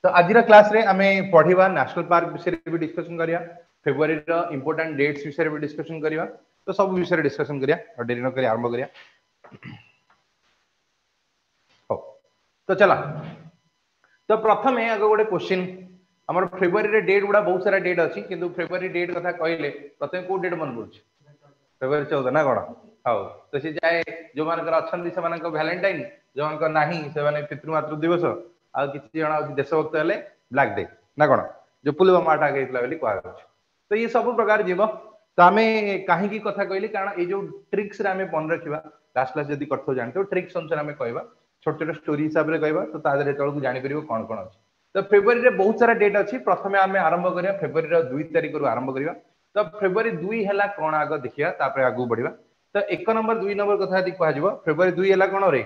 तो आज क्लास रे आमे पढ़िबा नेशनल पार्क विषय रे भी डिस्कशन करिया, फेब्रुआरी रो इंपोर्टेंट डेट्स विषय रे भी डिस्कशन करिया। तो सब विषय रे डिस्कशन करिया और देरी न करी आरंभ करिया। हो तो चला, तो प्रथमे आगे गोटे क्वेश्चन हमर फेब्रुआरी रे डेट गुडा बहुत सारा डेट अछि, किंतु फेब्रुआरी डेट कथा कहले प्रथमे को डेट मन पड़छ? फेब्रुआरी 14 ना कोन? हाउ तो से जाय जो मानकर अछंदी से मानक वैलेंटाइन, जो मानक नाही से माने पितृमातृ दिवस आ किछि जणा देशभक्त हेले ब्लैक डे ना कोन, जो पुलवामा अटैक हेतला बेली कहै छै। तो ये सब प्रकार जीव। तो आमे काहे की कथा कहली, कारण ए जो ट्रिक्स रे आमे मन रखिबा लास्ट क्लास जदी करथो जानतो ट्रिक्स अनुसार आमे कहबा, छोट छोट स्टोरी हिसाब रे कहबा, तो तादरे तळकु जानि परिबो कोन कोन अछि। तो फेब्रुआरी रे बहुत सारा डेट अछि। प्रथमे आमे आरंभ करिया फेब्रुआरी रो 2 तारिख रु आरंभ करिया। तो फेब्रुआरी 2 हैला कोन आगो देखिया, तापर आगु बढ़िबा। तो 1 नंबर 2 नंबर कथा यदि कह जिवो, फेब्रुआरी 2 हैला कोन रे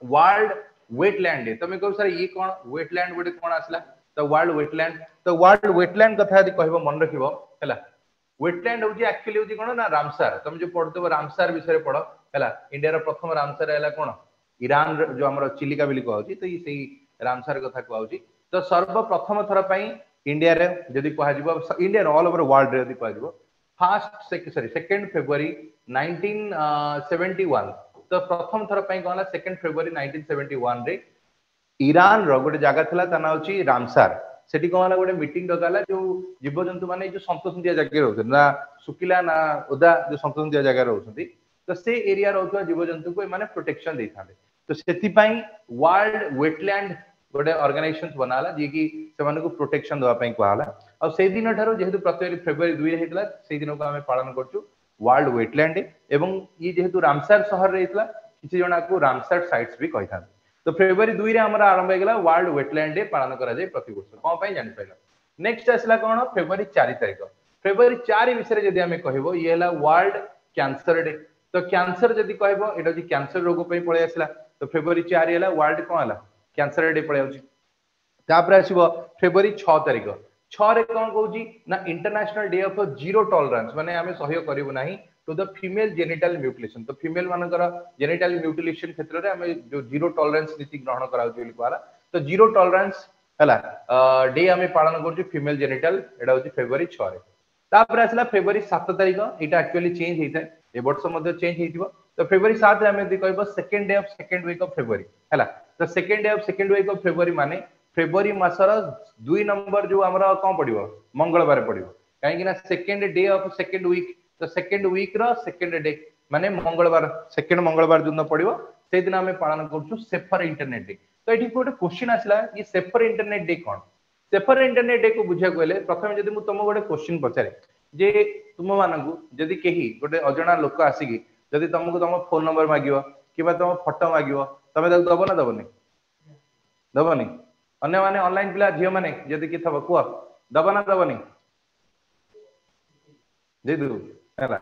वर्ल्ड वेटलैंड डे। तमे कहू सर ये कोन वेटलैंड गोटे कोन आसला? तो वर्ल्ड वेटलैंड, तो वर्ल्ड वेटलैंड कथा यदि कहबो मन रखिबो हैला, वेटलैंड होजी एक्चुअली होजी कोन ना रामसर। तुम जो पढ़तो रामसर विषय पढ़ो हैला, इंडिया रो प्रथम रामसर हैला कोन? ईरान जो हमर चिलिका बिली कहउची, तो ई सेही रामसर कथा कहउची। तो सर्वप्रथम थर पई इंडिया रे जदी कह जिवो, इंडिया ऑल ओवर वर्ल्ड रे जदी कह जिवो, सेकेंड फेब्रुआरी 1971। तो प्रथम थर पई कहला सेकेंड फेब्रुआरी 1971 रे ईरान रो गोटे जगह थिला, ता नाम होची रामसर। सेठी कहला गोटे मीटिंग डकाला, जो जीव जंतु माने जो संतोषिया जगह रहउछन ना, सुकिला ना ओदा जो संतोषिया जगह रहउछथि, तो से एरिया रहउछवा जीव जंतु को माने प्रोटेक्शन देई थाले। तो सेति पई वर्ल्ड वेटलैंड गोटे ऑर्गेनाइजेशन बनाला, जे कि से माने को प्रोटेक्शन दवा पई कहला। आ से दिन ठारो जेहेतु प्रति फेब्रुआरी 2 रे हेतला, से दिन को हमें पालन करछु वर्ल्ड वेटलैंड डे। एवं ये जेहेतु रामसर शहर रे हेतला, किछि जना को रामसर साइट्स भी कहि थान। तो फेब्रुआरी 2 रे हमरा आरंभ हो गेला वर्ल्ड वेटलैंड डे पालन करा जाय प्रति वर्ष। कोन पई जानि पाइला। नेक्स्ट आसला कोन? फेब्रुआरी 4 तारिख। फेब्रुआरी 4 विषय जदी हमें कहबो, ये हला वर्ल्ड कैंसर डे। तो कैंसर जदी कहबो, एटा जे कैंसर रोग पई पळे आसला, तो फेब्रुआरी 4 हला वर्ल्ड कोन हला कैंसर डे पळे आउची। तापर आसीबो फेब्रुआरी 6 तारिख। 6 रे कोन कहउची ना international day of zero tolerance, माने हमें सहयोग करिवो नाही to the female genital mutilation. तो फीमेल मानकर जेनिटल म्यूटिलेशन क्षेत्र रे हमें जो जीरो टॉलरेंस नीति ग्रहण कराउची बोली कहला। तो जीरो टॉलरेंस हला डे हमें पालन करछु फीमेल जेनिटल, एडा होची फेब्रुआरी 6 रे। तापर आसला फेब्रुआरी 7 तारिख, एटा एक्चुअली चेंज हेइता ए वर्ष मध्ये चेंज हेइतिबो। तो फेब्रुआरी 7 रे हमें कहबो second day of second week of February हला। तो second day of second week of February माने फेब्रुआरी मासर 2 नंबर जो हमरा कोन पडिबो मंगलवार पडिबो, काहे कि ना second day of second week. तो सेकंड वीक रो सेकंड डे माने मंगलवार, सेकंड मंगलवार दिन पडिबो, से दिन हमें पालन करछु सेफर इंटरनेट डे। तो एठी कोटे क्वेश्चन आसला, ये सेफर इंटरनेट डे कोन? सेफर इंटरनेट डे को बुझा गले प्रथमे जदी मु तुम गोटे क्वेश्चन पचारे जे तुम मानकु जदी केही गोटे अजणा लोक आसीकी जदी तुमको तुम फोन नंबर मागियो किबा तुम फोटो मागियो, तमे ताको दबो ना दबोनी? दबोनी? अन्य माने ऑनलाइन पिला झियो माने जदी कि थबो कुआ दबो ना दबोनी? दे दु हैला,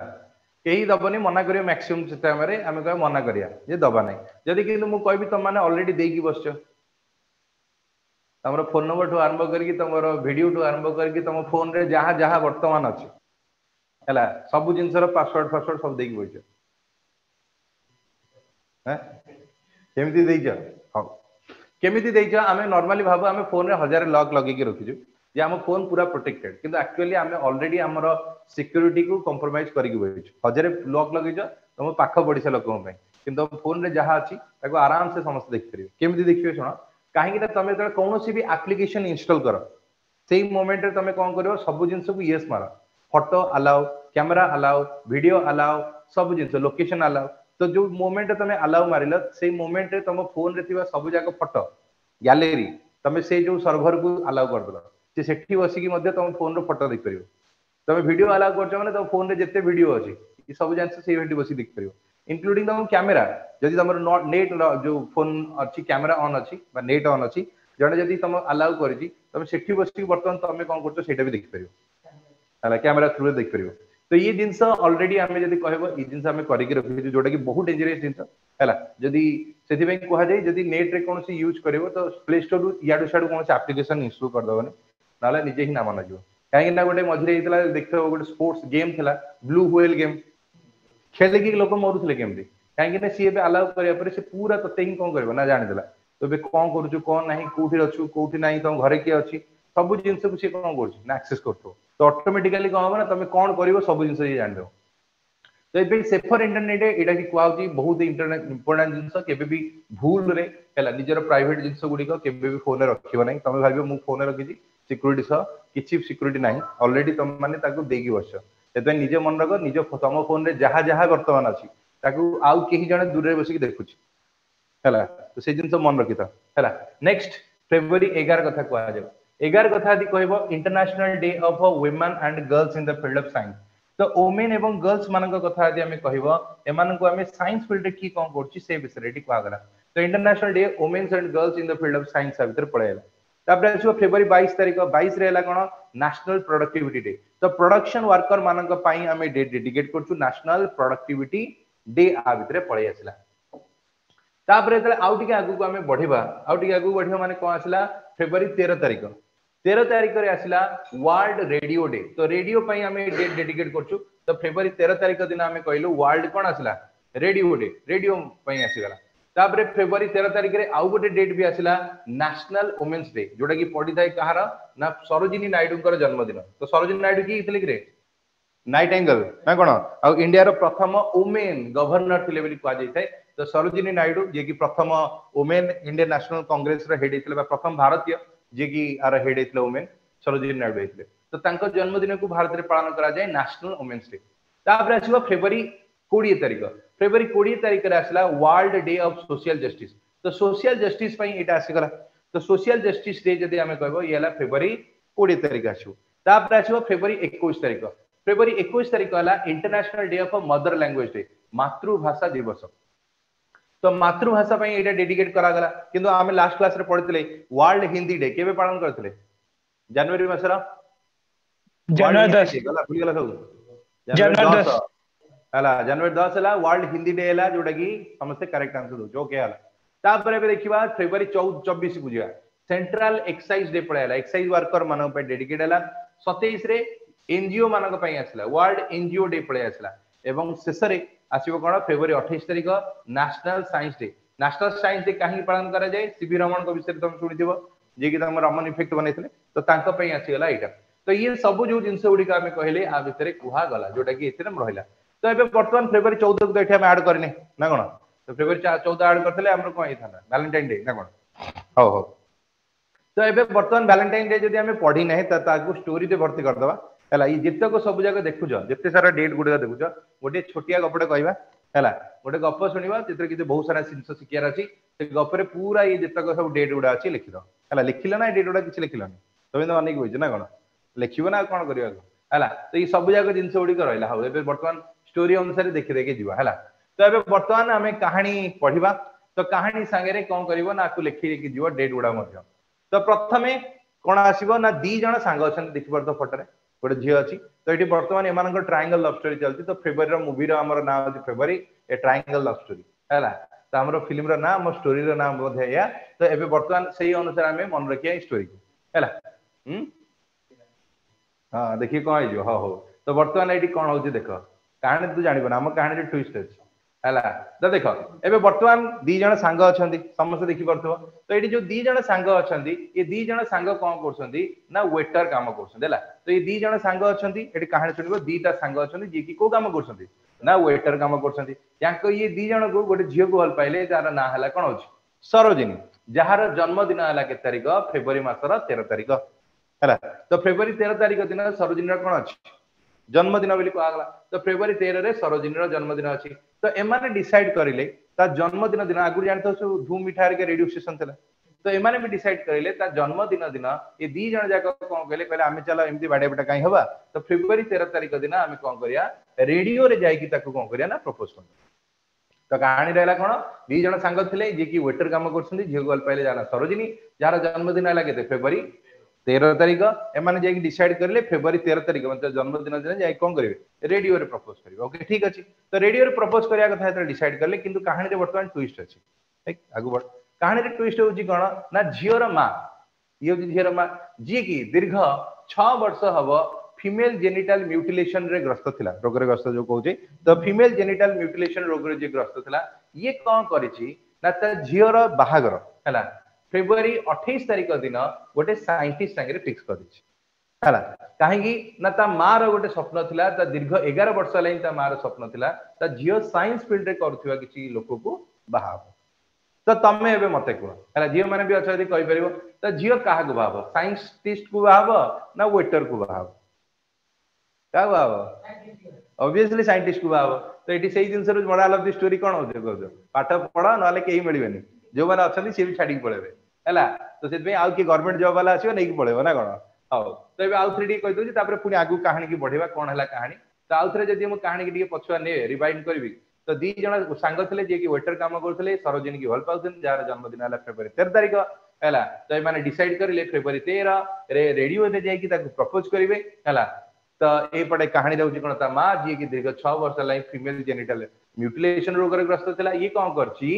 केही दबोनी, मना करियो मैक्सिमम टाइम रे हमें कह मना करिया जे दबा नै। जदी कि मु कहबी तुम माने ऑलरेडी देकी बसछो, तमरो फोन नंबर ठू आरंभ करके तमरो वीडियो ठू आरंभ करके तुम फोन रे जहा जहा वर्तमान अछि हैला, सब जिंसर पासवर्ड सब देकी बइछो हैं, केमिति देइछो? हां केमिति देइछो? आमे नॉर्मली भाबो आमे फोन रे हजार लॉक लगे के रखिजु जे हम फोन पूरा प्रोटेक्टेड, किंतु एक्चुअली आमे ऑलरेडी हमरो सिक्योरिटी को कंप्रोमाइज करिक बइछो। हजार लॉक लगेजो तुम पाख पड़िसा लोकन पई, किंतु फोन रे जहा अछि ताको आराम से समस्त देख परिबे। केमिति देखिबे सुनो, काहे कि तमे त कोनोसी भी एप्लीकेशन इंस्टॉल करो, सेही मोमेंट रे तमे कोन करियो सब जिंस को यस मारो, photo allow, camera allow, video allow, सब जिंस लोकेशन अलाउ। तो जो मोमेंट रे तमे अलाउ मारिलो, सेही मोमेंट रे तुम फोन रे थिबा सब जाको फोटो गैलरी तमे से जो सर्वर को अलाउ कर दलो, जे सेठी बसी की मध्ये तुम फोन रो फोटो देख परिबो। तमे वीडियो अलाउ करछ माने तो फोन रे जत्ते वीडियो अछि ई सब जानसे सेही भेटी बसी देख परिबो, इंक्लूडिंग तुम कैमरा। जदि तुमर नॉट नेट जो फोन अछि कैमरा ऑन अछि बा नेट ऑन अछि, जणे जदि तुम अलाउ करछि तमे सेठी बसी वर्तमान तमे कोन करछ सेटा भी देख परिबो हला, कैमरा थ्रू देख परिबो। तो ये जिंस ऑलरेडी हमें जदि कहबो ई जिंस हमें करि के रखि जोटा कि बहुत डेंजरस जिंस हला। जदि सेति पे कहा जाय जदि नेट रे कोनसी यूज करबो तो प्ले स्टोर रु याडू साडू कोनसी एप्लीकेशन इंस्टॉल कर दबोनी, नाले निजे ही ना माना जिवो। काहे कि ना गोटे मझरे हेतला देखथो गोटे स्पोर्ट्स गेम थिला ब्लू व्हेल गेम, खेले की लोक मरुथले केमती, काहे कि ना सी बे अलाउ करिया पर से पूरा तते ही कोन करबो ना जानि देला। तो बे कोन करू कोन नाही कोठी अछु कोठी नाही तो घरे के अछि सब जिंस को से कोन करू ना एक्सेस करतो तो ऑटोमेटिकली कोन हो ना तुम कोन करिवो सब जिंस ये जान दो तो ये सेफर इंटरनेट एटा की कहउची बहुत इंटरनेट इंपोर्टेंट जिंस केबे भी भूल रे हला निजर प्राइवेट जिंस गुडी को केबे भी फोन रे रखिबो नाही तुम भाबियो मु फोन रे रखिजी सिक्युरिटी सह किछि सिक्युरिटी नाही ऑलरेडी तुम माने ताको देगी बस एते निजे मन रखो निजे तुम फोन रे जहा जहा वर्तमान अछि ताको आउ केही जने दूर रे बसी देखुची हला तो से जिंस मन रखिता हला नेक्स्ट फेब्रुअरी 11 कथा कहआ जाय 11 कथा आदि कहबो international day of women and girls in the field of science तो वुमेन एवं गर्ल्स मानक कथा आदि हमें कहबो एमान को हमें साइंस फील्ड की कोन करछि से विषय रेडी कहआ गला तो international day women and girls in the field of science भीतर पळेला तापर आछो फेब्रुअरी 22 तारिख 22 रे हला कोन नेशनल प्रोडक्टिविटी डे तो प्रोडक्शन वर्कर मानक पई हमें डे डेडिकेट करछु नेशनल प्रोडक्टिविटी डे आ भीतर पळे आसला तापर एतले आउटी के आगु को हमें बढ़िबा आउटी के आगु बढ़िबा माने कोन आसला फेब्रुअरी 13 तारिख रे आसला वर्ल्ड रेडियो डे तो रेडियो पई हमें डे डेडिकेट करछु तो फेब्रुअरी 13 तारिख दिन हमें कहलु वर्ल्ड कोन आसला रेडियो डे रेडियो पई आसीगला तापर फेब्रुअरी 13 तारिख रे आउ गोटे डेट भी आसला नेशनल वुमेन्स डे जोटा की पड़ी थाए कहार ना सरोजिनी नायडू कर जन्मदिन तो सरोजिनी नायडू की थिले कि रे नाइटिंगेल ना कोन आ इंडिया रो प्रथम वुमेन गवर्नर थिले बोली कहा जाय थाए तो सरोजिनी नायडू जे की प्रथम वुमेन इंडियन नेशनल कांग्रेस रो हेड थिले प्रथम भारतीय जे की आर हेड थिले वुमेन सरोजिनी नायडू हेथिले तो तांको जन्मदिन को भारत रे पालन करा जाय नेशनल वुमेन्स डे तापर आछिबो फेब्रुअरी 20 तारिख फेब्रुअरी 20 तारिख रे आसला world day of social justice तो सोशल जस्टिस पई एटा आसीगला तो सोशल जस्टिस डे जदी हमें कहबो येला फेब्रुअरी 20 तारिख आछो तापर आछो फेब्रुअरी 21 तारिख फेब्रुअरी 21 तारिख हला international day of mother language day मातृभाषा दिवस तो मातृभाषा पई एटा डेडिकेट करा गला किंतु हमें लास्ट क्लास रे पढितले वर्ल्ड हिंदी डे केबे पालन करथिले जनवरी मासरा जनवरी 10 गला भूल गला सब जनवरी 10 हला जनवरी 10 हला वर्ल्ड हिंदी डे हला जोटा की समस्त करेक्ट आंसर दो जो के हला तापर एबे देखिबा फेब्रुअरी 24 बुझिया सेंट्रल एक्साइज डे पळेला एक्साइज वर्कर मानक पे डेडिकेट हला 27 रे एनजीओ मानक पई आसला वर्ल्ड एनजीओ डे पळे आसला एवं शेषरे आसीबो कोन फेब्रुअरी 28 तारिख नेशनल साइंस डे काहे पालन करा जाय सीवी रमन को विषय तुम सुनिथिबो जे कि तम रमन इफेक्ट बनेथिले तो तांको पई आसी गला एटा तो ये सब जो जिंस गुडी का हमें कहले आ भितरे कुहा गला जोटा कि एथिरे रहिला तो एबे वर्तमान फेब्रुअरी 14 को एठा में ऐड करने ना कोन तो फेब्रुअरी 14 ऐड करथले हमर कोन ही था वैलेंटाइन डे ना कोन हो हो तो एबे वर्तमान वैलेंटाइन डे जदी हमें पढी नै त ताकू स्टोरी दे भर्ती कर दबा हला ई जित्ते को सब जगह देखु छ जित्ते सारा डेट गुडी देखु छ गोटे छोटिया गपडे कहबा हला गोटे गप सुनिबा जितरे कि बहुत सारा सिंस सिकियार अछि से गप रे पूरा ई जित्ते को सब डेट गुडा अछि लिखि दो हला लिखिला ना डेट गुडा किछ लिखिला तबे तो अनेक होय ना कोन लिखिबो ना कोन करिया हला तो ई सब जगह जिंस गुडी कर रहला हो एबे वर्तमान स्टोरी अनुसार देखि देखि जीवा हला तो एबे वर्तमान हमें कहानी पढिबा तो कहानी संगे रे कोन करिवो ना को लिखि लिखि जीवा डेट गुडा मध्य तो प्रथमे कोन आसीबो ना दी जण सांग अछन देखि परतो फोटो रे गोटे झी अच्छी तो ये बर्तमान एम ट्रायंगल लव स्टोरी चलती तो फेब्रुअरी मूवी आमर ना अच्छे फेब्रुअरी ए ट्रायंगल लव स्टोरी है तो आम फिल्म रो नाम स्टोरी रो नाम या तो ये बर्तमान से अनुसार आम मन रखिया स्टोरी है हाँ देखिए कौन हो हाँ हो तो बर्तमान ये कौन हो देख कहानी तू जानब ना आम कहानी ट्विस्ट अच्छी है तो देख एबे वर्तमान दी जण सांग अछंती समस्त देखि परथो तो एटी जो दी जण सांग अछंती ये दी जण सांग कोन करछंती ना वेटर काम करछंती हला तो ये दी जण सांग अछंती एटी कहानी सुनिबो दीटा सांग अछंती जे कि को काम करछंती ना वेटर काम करछंती याको ये दी जण को गोटे झियो को हल पाइले जार ना हला कोन होची सरोजिनी जार जन्मदिन हला के तारिख फेब्रुअरी मासर 13 तारिख हला तो फेब्रुअरी 13 तारिख दिन सरोजिनी कोन अछि जन्मदिन बोली कहला तो फेब्रुअरी 13 रे सरोजिनी जन्मदिन अछि तो एमाने डिसाइड करिले ता जन्मदिन दिन आगु जानतो धूम मिठार के रेडियो स्टेशन थला तो एमाने भी डिसाइड करिले ता जन्मदिन दिन ये दी जण जाक कोन कहले कहले आमे चलो एमती बाडे बटा काई हबा तो फेब्रुअरी 13 तारिख दिन आमे कोन करिया रेडियो रे जाई कि ताको कोन करिया ना प्रपोज कर तो कहानी रहला कोन दी जण सांग थिले जे कि वेटर काम करछंदी झियो गल पाइले जाना सरोजिनी जार जन्मदिन हला केते फेब्रुअरी 13 तारिख एमाने जाई डिसाइड करले फेब्रुअरी 13 तारिख मतलब जन्मदिन दिन जाई कोन करिवे रेडियो रे प्रपोज करिवे ओके ठीक अछि तो रेडियो रे प्रपोज करिया कथा एत डिसाइड करले किंतु कहानी रे वर्तमान ट्विस्ट अछि ठीक आगु बढ़ कहानी रे ट्विस्ट होची कोन ना झियोर मां ये झियोर मां जी की दीर्घ 6 वर्ष हबो फीमेल जेनिटल म्यूटिलेशन रे ग्रस्त थिला रोग रे ग्रस्त जो कहूचे तो फीमेल जेनिटल म्यूटिलेशन रोग रे जे ग्रस्त थिला ये कोन करिछि ना त झियोर बाहागर हैला फेब्रुआरी 28 तारिख दिन गोटे साइंटिस्ट संगे फिक्स कर दिछि हैला काहेकि ना ता मार गोटे स्वप्न थिला ता दीर्घ 11 वर्ष लाइन ता मार स्वप्न थिला ता जियो साइंस फील्ड रे करथुवा किछि लोक को बाहा तो तमे एबे मते को हैला जियो माने भी अछि कहि परिबो तो जियो काहा को बाहा साइंटिस्ट को बाहा ना वेटर को बाहा का बाहा ऑब्वियसली साइंटिस्ट को बाहा तो एटी सेही जिंस रो मोरल ऑफ द स्टोरी कोन होते कहजो पाठ पढा नले केही मिलबेनी जो माने अछनी से भी छाडी पळेबे हैला तो सेत में आउ की गवर्नमेंट जॉब वाला आसीबो नै की पळेबो ना कोन हाउ तो एबे आउ 3D कहि दोजी तापर पुनी आगु कहानी की बढ़ेबा कोन हला कहानी तो आउ थरे जदी हम कहानी की पछुआ ने रिवाइंड करबी तो दी जण सांग थिले जे की वेटर काम करथले सरोजिनी की भल पाउथन जार जन्मदिन हला फेब्रुआरी 13 तारिख हैला तो माने डिसाइड करले फेब्रुआरी 13 रे रेडियो दे जाई की ताको प्रपोज करिवे हैला तो ए पडे कहानी रहउची कोन ता मा जे की दीर्घ 6 वर्ष लाई फीमेल जेनिटल म्यूटिलेशन रोग रे ग्रस्त थिला ये कोन करची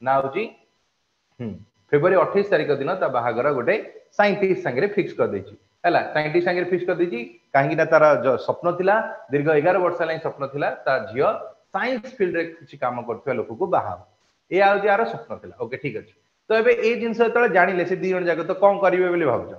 ना होची फेब्रुआरी 28 तारिख दिन ता बाहागर गोटे साइंटिस्ट संगे फिक्स कर देची हैला साइंटिस्ट संगे फिक्स कर देची काहेकि ना तार जो स्वप्न थिला दीर्घ 11 वर्ष लाई स्वप्न थिला ता जियो साइंस फील्ड रे किछि काम करथुवा लोक को बाहा ए आ यार स्वप्न थिला ओके ठीक अछि तो एबे ए जिंस तळे जानिले से दी जण जाक तो कोन करिवे बोली भाबछ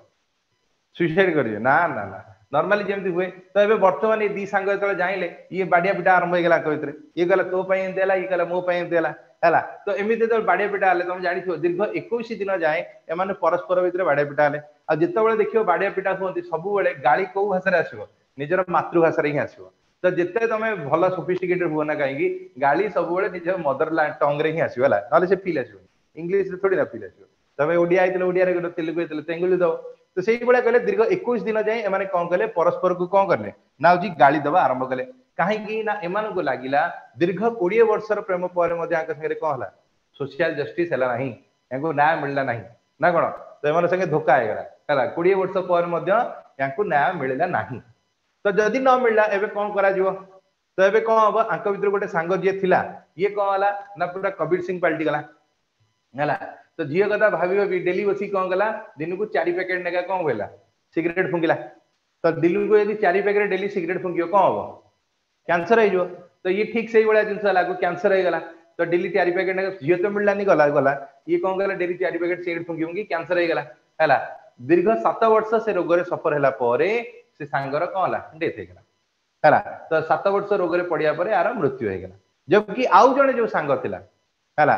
सुसाइड करिवे ना ना ना नॉर्मली जेमति हुए तो एबे वर्तमान ए दी सांग तळे जानिले ये बाडिया पिटा आरंभ हो गेला कवित्रे ये गला तो पई देला ये गला मो पई देला हैला तो एमिते तो बाडिया पिटा आले तुम जानि थो दीर्घ 21 दिन जाए ए माने परस्पर भितरे बाडिया पिटा आले आ जेते बेले देखियो बाडिया पिटा होंती सब बेले गाली को भाषा रे आसीबो निजर मातृभाषा रे ही आसीबो तो जिते तुम भल सोफिस्टिकेटेड हुआ ना कहीं गाली सब निज मदर टंग रे ही आसो ना से फील आस इंग्लीश रे थोड़ी ना फील आस तुम ओडिया आइले ओडिया रे तेलुगु आइले तेलुगु दो तो से कहले दीर्घ 21 दिन जाए एमाने कौन कले परस्पर को कौन करले ना होची गाली दबा आरंभ कले कहीं ना एमान को लागिला दीर्घ 20 वर्षर प्रेम पर मध्ये आक संगे कौन हला सोशल जस्टिस हला नहीं याको न्याय मिलला नहीं ना कोन तो एमान संगे धोखा आइगला हला 20 वर्ष पर मध्ये याको न्याय मिलला नहीं तो जदि न मिलला एबे कौन करा जीवो तो एबे कौन हबो आंक भीतर गोटे सांग जे थिला ये कौन हला ना पूरा कबीर सिंह पलटी गला हला तो जियो कथा भाबी भाबी डेली बसी कौन गला दिन को 4 पैकेट नेका कौन होइला सिगरेट फुंगिला तो दिल को यदि 4 पैकेट डेली सिगरेट फुंगियो कौन हबो कैंसर हो जो तो ये ठीक सही बड़ा जिंस लागो कैंसर हो गला तो डेली 4 पैकेट नेका जियो तो मिलला नहीं गला गला ये कौन गला डेली 4 पैकेट सिगरेट फुंगियोंगी कैंसर हो गला हला दीर्घ 7 वर्ष से रोग रे सफर हला परे से सांगर कौन हला डेथ हो गला हला तो 7 वर्ष रोग रे पड़िया परे आर मृत्यु हो गला जबकि आउ जने जो सांग थिला हला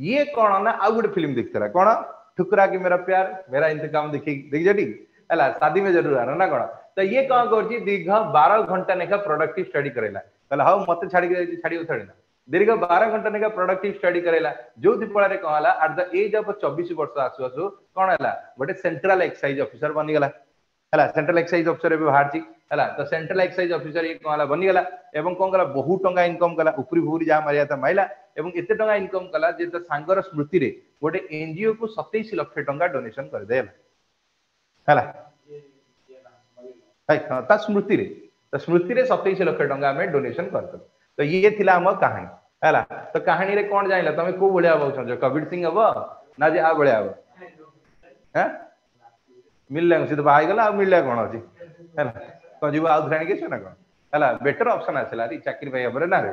ये कौन ना आउ गोटे फिल्म देखतरा कौन ठुकरा की मेरा प्यार मेरा इंतकाम देखी जटी हला शादी में जरूर आना ना कौन तो ये कौन करची दीर्घ 12 घंटा नेका प्रोडक्टिव स्टडी करेला कहला हाउ मते छाड़ी थोड़ी ना दीर्घ 12 घंटा नेका प्रोडक्टिव स्टडी करेला जो दिपळा रे कहला एट द एज ऑफ 24 वर्ष आसु आसु कोन हला गोटे सेंट्रल एक्साइज ऑफिसर बनी गला हला सेंट्रल एक्साइज ऑफिसर एबे बाहरची हला तो सेंट्रल एक्साइज ऑफिसर ये कहला बनी गला एवं कोन गला बहुत टंगा इनकम कला उपरी भूरी जा मारिया त माइला एवं एते टंगा इनकम कला जे त सांगर स्मृति रे गोटे एनजीओ को 27 लाख टंका डोनेशन कर देला हला हाय ता स्मृति रे 27 लाख टंका में डोनेशन करत तो ये थिला हम कहानी हला तो कहानी रे कोन जाइला तमे को बळिया बाउ छ कबीर सिंह हबो ना जे आ बळिया हबो हैं मिलला से तो बाई गला मिलला कोन अछि हला तो जीव आउ धराणी के छ ना कोन हला बेटर ऑप्शन आछला री चाकरी भाई हबरे ना रे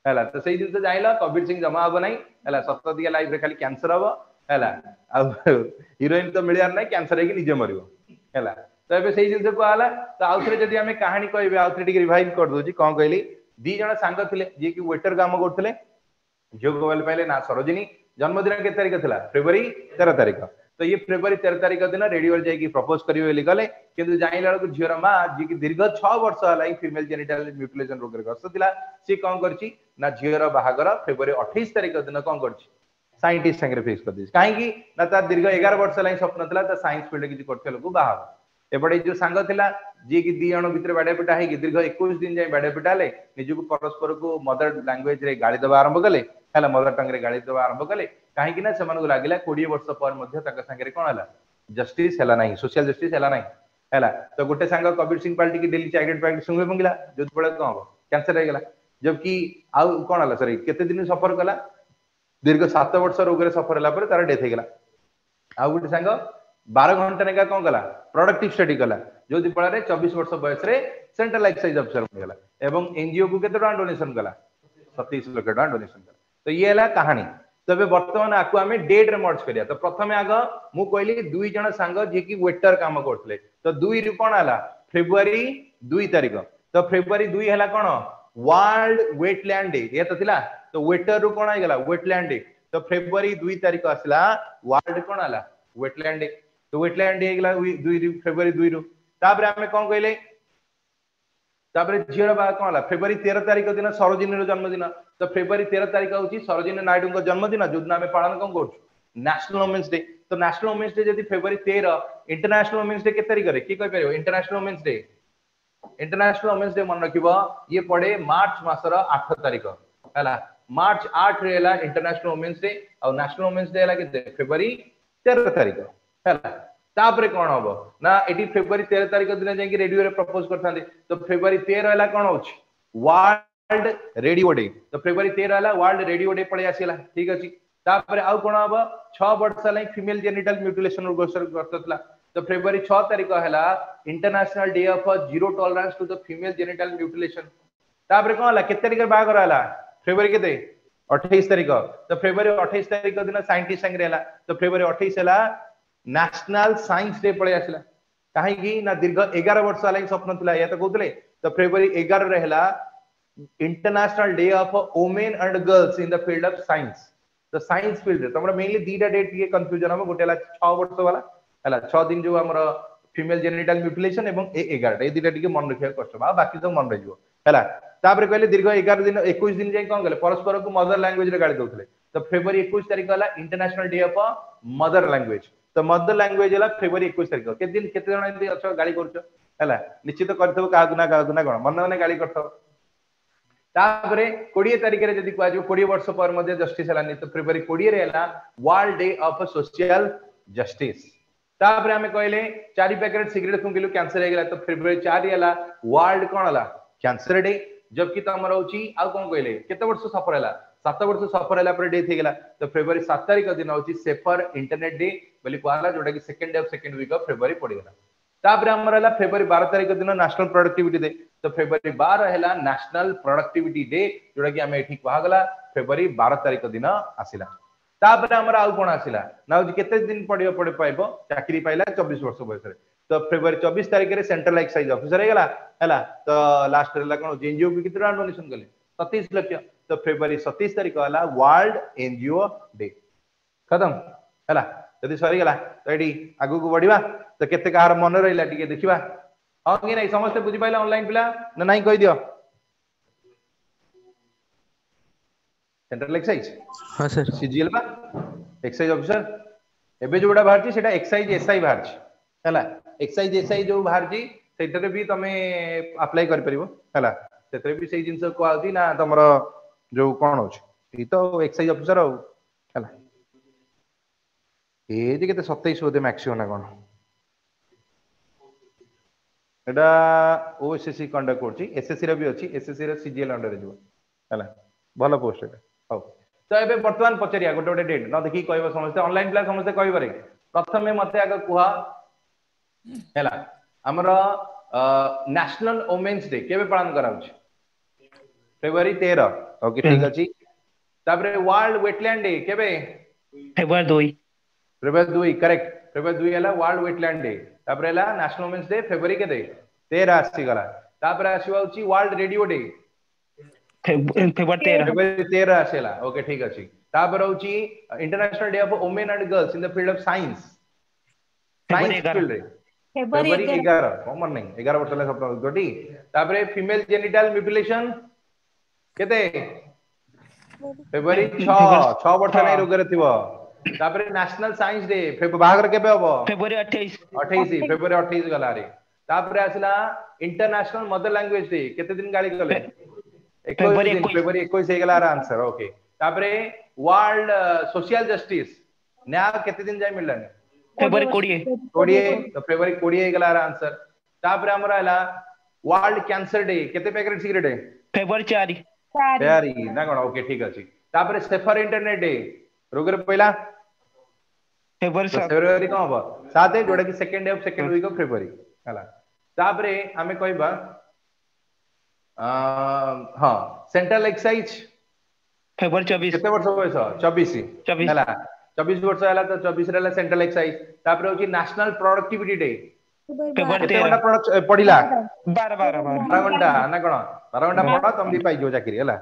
हला तो सही दिन से जाइला कबीर सिंह जमा हबो नहीं हला सत्य दिया लाइफ रे खाली कैंसर हबो हला आ हीरोइन तो मिलियार नहीं कैंसर है कि निजे मरिबो हला तो एबे सही दिन से कहला तो आउ थरे जदी हमें कहानी कहबे आउ थरे टिक रिवाइव कर दोजी कोन कहली दी जण सांग थिले जे कि वेटर काम करथले जो गोवल पहले ना सरोजिनी जन्मदिन के तारीख थिला फरवरी 13 तारीख तो ये फरवरी 13 तारीख दिन रेडियो जाई की प्रपोज करिवे बोली गले किंतु जाइला को झियर मा जी की दीर्घ 6 वर्ष हलाई फीमेल जेनिटल म्यूटिलेशन रोग रे ग्रस्त थिला सी कोन करची ना झियर बाहागर फरवरी 28 तारीख दिन कोन करची साइंटिस्ट संगे फिक्स कर दी काहे की ना ता दीर्घ 11 वर्ष हलाई स्वप्न थिला ता साइंस फील्ड किछि करथे लोग बाहा एपटे जो सांग थिला जी की दी जण भितर बाडे पिटा है कि दीर्घ 21 दिन जाय बाडे पिटाले निजु को परस्पर को मदर लैंग्वेज रे गाली दबा आरंभ कले हला मदर टंग रे गाली दबा आरंभ कले काहे कि ना समान को लागिला 20 वर्ष पर मध्ये तक संगे कोन हला जस्टिस हला नहीं सोशल जस्टिस हला नहीं हला तो गोटे सांग कबीर सिंह पार्टी की डेली चाइल्ड पैकेट संगे मंगिला जो पळे कोन हो कैंसर हो गेला जबकि आउ कोन हला सॉरी केते दिन सफर कला दीर्घ 7 वर्ष रोग रे सफर हला पर तार डेथ हो गेला आउ गोटे सांग 12 घंटा नेका कोन गला प्रोडक्टिव स्टडी कला जो दिपळा रे 24 वर्ष बयस रे सेंट्रल एक्साइज ऑफिसर बन गला एवं एनजीओ को केते डोनेशन कला 27 लाख डोनेशन कला तो ये हला कहानी तबे वर्तमान आकु आमे डेट रे मर्ज करिया तो प्रथमे आग मु कहली दुई जण सांग जे कि वेटर काम करथले तो 2 रु कोन आला फेब्रुआरी 2 तारिख तो फेब्रुआरी 2 हला कोन वर्ल्ड वेटलैंड डे ये तो थिला तो वेटर रु कोन आइगला वेटलैंड डे तो फेब्रुआरी 2 तारिख आसला वर्ल्ड कोन आला वेटलैंड डे तो वेटलैंड डे आइगला 2 रु फेब्रुआरी 2 रु तापर आमे कोन कहले तापर झीर बा कोन आला फेब्रुआरी 13 तारिख दिन सरोजिनी रो जन्मदिन तो फेब्रुआरी 13 तारिख होची सरोजिनी नायडू को जन्मदिन जो दिन आमे पालन कोन करछु नेशनल वुमेन्स डे तो नेशनल वुमेन्स डे जदी फेब्रुआरी 13 इंटरनेशनल वुमेन्स डे के तारिख रे की कह परियो इंटरनेशनल वुमेन्स डे मन रखिबो ये पड़े मार्च मासर 8 तारिख हला मार्च 8 रे हला इंटरनेशनल वुमेन्स डे और नेशनल वुमेन्स डे हला के फेब्रुआरी 13 तारिख हला तापरे कोन होबो ना एटी फेब्रुआरी 13 तारिख दिन जाई रेडियो रे प्रपोज करथांदे तो फेब्रुआरी 13 हला कोन होछ वर्ल्ड रेडियो डे तो फेब्रुआरी 13 हला वर्ल्ड रेडियो डे पळे आसीला ठीक अछि तापरे आउ कोन होबो 6 वर्ष लाई फीमेल जेनिटल म्यूटिलेशन घोषणा करतला तो फेब्रुआरी 6 तारिख हला international day of zero tolerance to the female genital mutilation तापरे कोन हला केते तारिख बागर हला फेब्रुआरी केते 28 तारिख तो फेब्रुआरी 28 तारिख दिन साइंटिस्ट संगे हला तो फेब्रुआरी 28 हला नेशनल साइंस डे पळे आसला काहे की ना दीर्घ 11 वर्ष हला स्वप्न थिला या तो कहतले तो फेब्रुआरी 11 रे हला international day of women and girls in the field of science तो साइंस फील्ड रे तमरा मेनली दीटा डेट के कंफ्यूजन हम गोटेला 6 वर्ष वाला हला 6 दिन जो हमर फीमेल जेनिटल म्यूटिलेशन एवं ए 11 ए दीटा के मन रखिया कष्ट बा बाकी सब मन रहियो हला तापर कहले दीर्घ 11 दिन 21 दिन जाई कोन गले परस्पर को मदर लैंग्वेज रे गाली दोथले तो फेब्रुआरी 21 तारिख हला international day of mother language तो मदर लैंग्वेज हला फेब्रुआरी 21 तारिख के दिन केते जण एंती अच्छा गाली करछो हला निश्चित करथबो का गुना कोन मन माने गाली करथबो तापरे 20 तारिख रे जदी कहजो 20 वर्ष पर मध्ये जस्टिस हलानी तो फेब्रुआरी 20 रे हला world day of social justice तापरे हमें कहले 4 पैकेट सिगरेट फुंकिलु कैंसर हे गेला तो फेब्रुआरी 4 हला वर्ल्ड कोन हला कैंसर डे जबकि तमर होची आ कोन कहले केते वर्ष सफर हला 7 वर्ष सफर हला पर डेथ हे गेला तो फेब्रुआरी 7 तारिख दिन होची सेफर इंटरनेट डे बोली कहला जोटा कि सेकंड वीक ऑफ फेब्रुआरी पड़ी गेला तापर हमर हला फेब्रुआरी 12 तारिख दिन नेशनल प्रोडक्टिविटी डे तो फेब्रुआरी 12 हला नेशनल प्रोडक्टिविटी डे जोटा कि हमें ठीक कहा गला फेब्रुआरी 12 तारिख दिन आसिला तापर हमर आउ कोन आसिला ना केते दिन पड़ियो पड़े पाइबो चाकरी पाइला 24 वर्ष बयस रे तो फेब्रुआरी 24 तारिख रे सेंट्रल एक्साइज ऑफिसर हे गला हला तो लास्ट रे कोन एनजीओ के कितना डोनेशन कले 27 लाख तो फेब्रुआरी 27 तारिख हला वर्ल्ड एनजीओ डे खत्म हला यदि सरी गला तो एडी आगु को बढ़िबा तो केते कार मन रहिला टिके देखिबा हां कि नहीं समस्त बुझी पाइला ऑनलाइन पिला ना नहीं कहि दियो सेंट्रल एक्साइज हां सर सीजीएल बा एक्साइज ऑफिसर एबे जोडा बाहरची सेटा एक्साइज एसआई बाहरची हला एक्साइज एसआई जो बाहरची सेटरे भी तमे अप्लाई कर परिबो हला सेटरे भी सेही जिंस को आउती ना तमरो जो कोन होछ ई तो एक्साइज ऑफिसर हो हला ए जे केते 27 होते मैक्सिमम ना कोन एडा ओएसएससी कंडक्ट करची एसएससी रे भी अछि एसएससी रे सीजीएल अंडर रे जो हला भलो पोस्ट एटा हो तो एबे वर्तमान पचरिया गोटे गोटे डेट न देखि कहबो समस्त ऑनलाइन क्लास समस्त कहबो रे प्रथमे मते आगे कुहा हैला हमरा नेशनल वुमेन्स डे केबे पालन कराउछ फेब्रुआरी 13 ओके ठीक अछि तापरे वर्ल्ड वेटलैंड डे केबे फेब्रुआरी 2 करेक्ट फेब्रुआरी 2 हला वर्ल्ड वेटलैंड डे तापरे हला नेशनल वुमेन्स डे फेब्रुआरी केते 13 आसी गला तापरे आसीबा होची वर्ल्ड रेडियो डे फेब्रुआरी 13 आसेला ओके ठीक अछि तापर होची international day of women and girls in the field of science field रे फेब्रुआरी 11 कॉमन नहीं 11 वर्ष ले सब गोटी तापरे फीमेल जेनिटल म्यूटिलेशन केते फेब्रुआरी 6 वर्ष नहीं रोग रे थिबो तापरे नेशनल साइंस डे बाहागर केबे होबो फेब्रुआरी 28 फेब्रुआरी 28 गला रे तापरे आसला इंटरनेशनल मदर लैंग्वेज डे केते दिन गाली गले फेब्रुआरी 21 हे गला आंसर ओके तापरे वर्ल्ड सोशल जस्टिस न्याय केते दिन जाय मिललानी फेब्रुआरी 20 तो फेब्रुआरी 20 हे गला आंसर तापरे हमरा हला वर्ल्ड कैंसर डे केते पैकेट सिगरेट है फेब्रुआरी 4 ना कोन ओके ठीक अछि तापरे सेफर इंटरनेट डे रोगर पहिला फेब्रुआरी को हबो 7 जोडा कि second day of second week of February हला तापरे हमें कहबा हां सेंट्रल एक्साइज फेब्रुआरी 24। केते वर्ष बयस 24 24 हैला 24 वर्ष हैला तो 24 रे सेंट्रल एक्साइज तापर होची नेशनल प्रोडक्टिविटी डे फेब्रुआरी केते 13। घंटा प्रोडक्ट पढिला 12 12 12 घंटा ना कोन 12 घंटा हाँ। पढ तुम भी पाई जो चाकरी हैला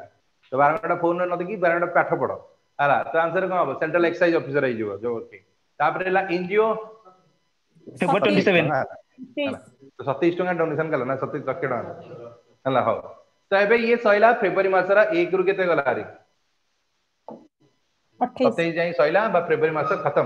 तो 12 घंटा फोन न देखि 12 घंटा पाठ पढ हैला तो आंसर कोन हो सेंट्रल एक्साइज ऑफिसर आइ जो जो ओके तापर हैला एनजीओ फेब्रुआरी 27। तो 27 टका डोनेशन कला ना 27 लक्ष टका हैला हो तो एबे ये सइला फेब्रुआरी मासरा 1 रु केते गला रे 27 जाई सइला बा फेब्रुआरी मास खत्म